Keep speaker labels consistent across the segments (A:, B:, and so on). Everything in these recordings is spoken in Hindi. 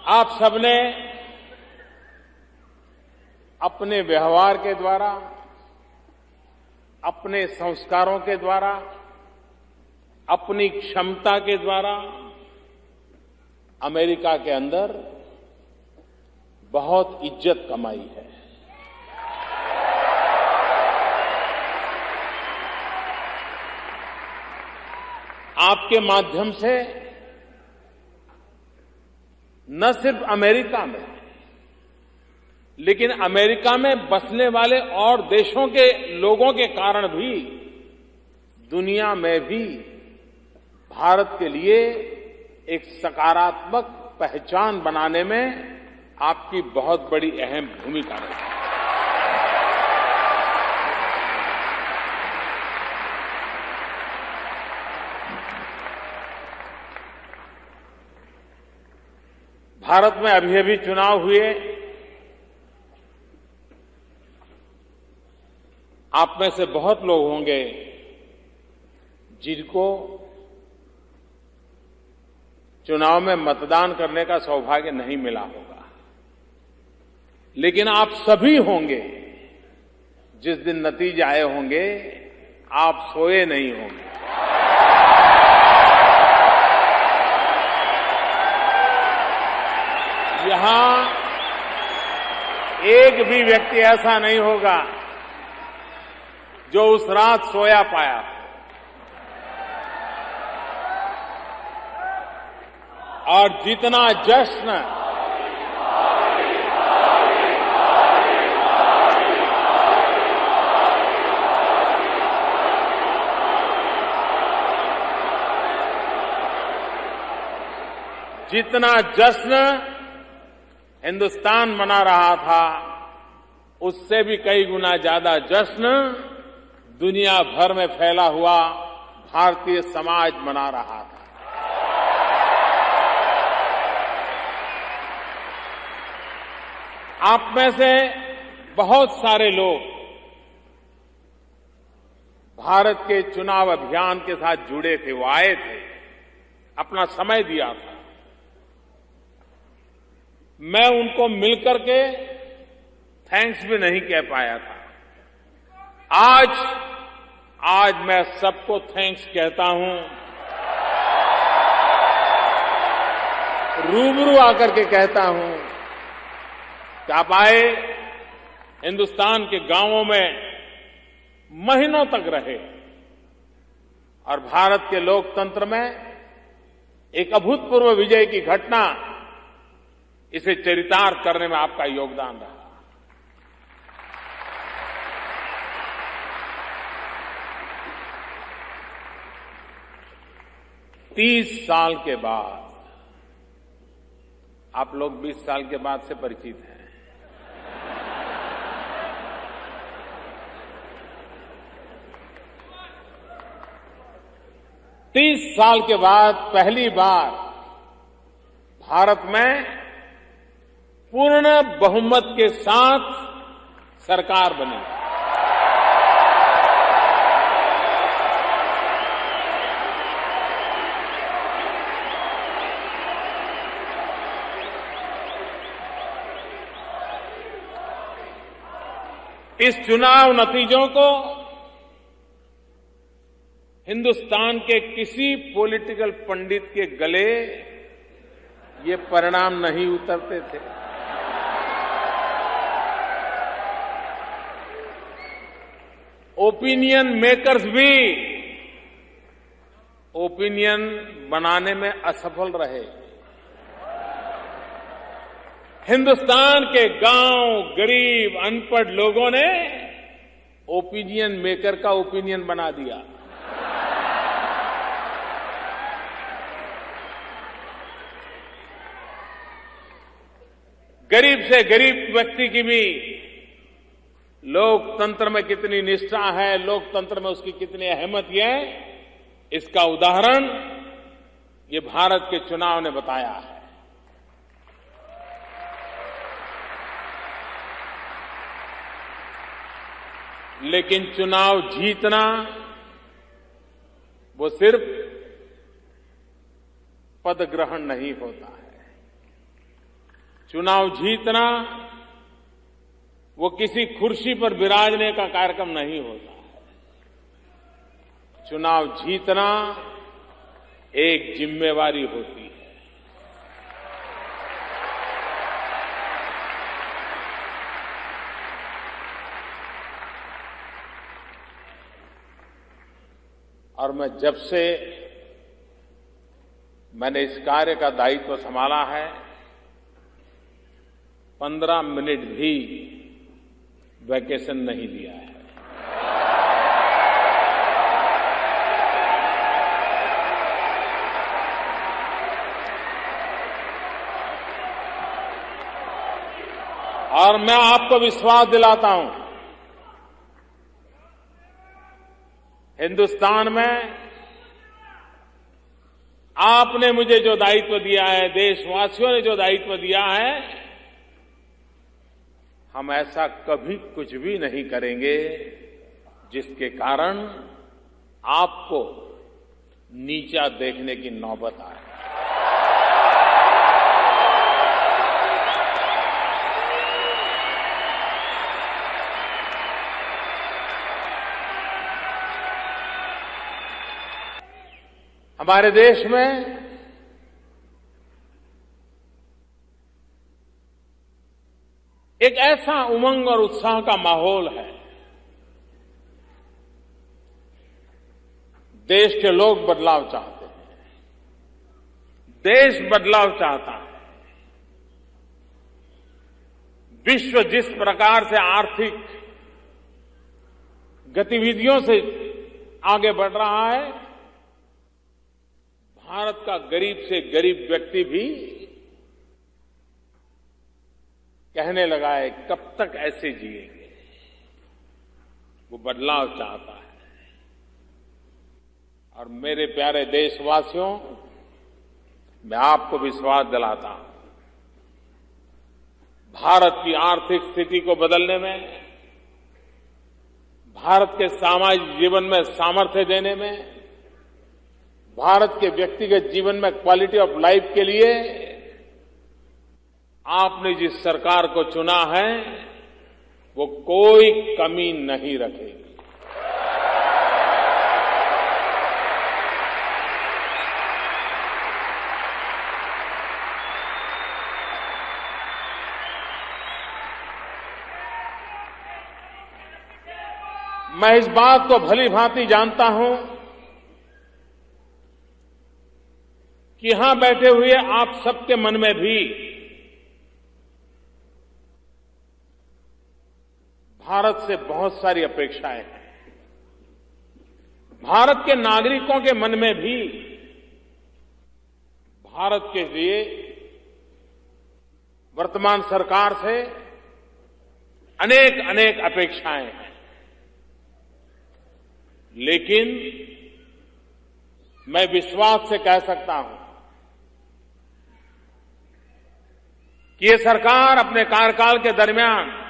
A: आप सबने अपने व्यवहार के द्वारा, अपने संस्कारों के द्वारा, अपनी क्षमता के द्वारा अमेरिका के अंदर बहुत इज्जत कमाई है। आपके माध्यम से न सिर्फ अमेरिका में, लेकिन अमेरिका में बसने वाले और देशों के लोगों के कारण भी दुनिया में भी भारत के लिए एक सकारात्मक पहचान बनाने में आपकी बहुत बड़ी अहम भूमिका रही। भारत में अभी चुनाव हुए। आप में से बहुत लोग होंगे जिनको चुनाव में मतदान करने का सौभाग्य नहीं मिला होगा, लेकिन आप सभी होंगे जिस दिन नतीजे आए होंगे आप सोए नहीं होंगे। यहां एक भी व्यक्ति ऐसा नहीं होगा जो उस रात सोया पाया। और जितना जश्न हिंदुस्तान मना रहा था, उससे भी कई गुना ज्यादा जश्न दुनिया भर में फैला हुआ भारतीय समाज मना रहा था। आप में से बहुत सारे लोग भारत के चुनाव अभियान के साथ जुड़े थे, वो आए थे, अपना समय दिया था। मैं उनको मिलकर के थैंक्स भी नहीं कह पाया था। आज मैं सबको थैंक्स कहता हूं, रूबरू आकर के कहता हूं कि आप आए, हिंदुस्तान के गांवों में महीनों तक रहे और भारत के लोकतंत्र में एक अभूतपूर्व विजय की घटना, इसे चरितार्थ करने में आपका योगदान रहा। तीस साल के बाद, आप लोग 20 साल के बाद से परिचित हैं, 30 साल के बाद पहली बार भारत में पूर्ण बहुमत के साथ सरकार बनी। इस चुनाव नतीजों को हिंदुस्तान के किसी पॉलिटिकल पंडित के गले ये परिणाम नहीं उतरते थे। ओपिनियन मेकर्स भी ओपिनियन बनाने में असफल रहे। हिंदुस्तान के गांव, गरीब, अनपढ़ लोगों ने ओपिनियन मेकर का ओपिनियन बना दिया। गरीब से गरीब व्यक्ति की भी लोकतंत्र में कितनी निष्ठा है, लोकतंत्र में उसकी कितनी अहमियत है, इसका उदाहरण ये भारत के चुनाव ने बताया है। लेकिन चुनाव जीतना वो सिर्फ पद ग्रहण नहीं होता है। चुनाव जीतना वो किसी कुर्सी पर विराजने का कार्यक्रम नहीं होता है। चुनाव जीतना एक जिम्मेवारी होती है। और मैं जब से मैंने इस कार्य का दायित्व संभाला है, 15 मिनट भी वैकेशन नहीं लिया है। और मैं आपको विश्वास दिलाता हूं, हिंदुस्तान में आपने मुझे जो दायित्व दिया है, देशवासियों ने जो दायित्व दिया है, हम ऐसा कभी कुछ भी नहीं करेंगे जिसके कारण आपको नीचा देखने की नौबत आए। हमारे देश में एक ऐसा उमंग और उत्साह का माहौल है। देश के लोग बदलाव चाहते हैं, देश बदलाव चाहता है। विश्व जिस प्रकार से आर्थिक गतिविधियों से आगे बढ़ रहा है, भारत का गरीब से गरीब व्यक्ति भी कहने लगा है कब तक ऐसे जिएंगे। वो बदलाव चाहता है। और मेरे प्यारे देशवासियों, मैं आपको विश्वास दिलाता हूं, भारत की आर्थिक स्थिति को बदलने में, भारत के सामाजिक जीवन में सामर्थ्य देने में, भारत के व्यक्तिगत जीवन में क्वालिटी ऑफ लाइफ के लिए आपने जिस सरकार को चुना है, वो कोई कमी नहीं रखेगी। मैं इस बात को भली भांति जानता हूं कि यहां बैठे हुए आप सबके मन में भी भारत से बहुत सारी अपेक्षाएं हैं। भारत के नागरिकों के मन में भी भारत के लिए वर्तमान सरकार से अनेक अनेक अपेक्षाएं हैं। लेकिन मैं विश्वास से कह सकता हूं कि ये सरकार अपने कार्यकाल के दरमियान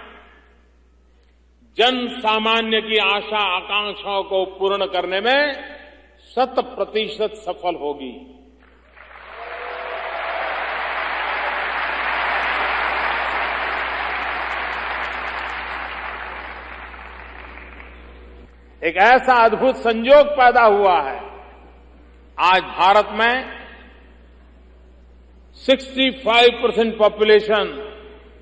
A: जन सामान्य की आशा आकांक्षाओं को पूर्ण करने में 100% सफल होगी। एक ऐसा अद्भुत संयोग पैदा हुआ है। आज भारत में 65% पॉपुलेशन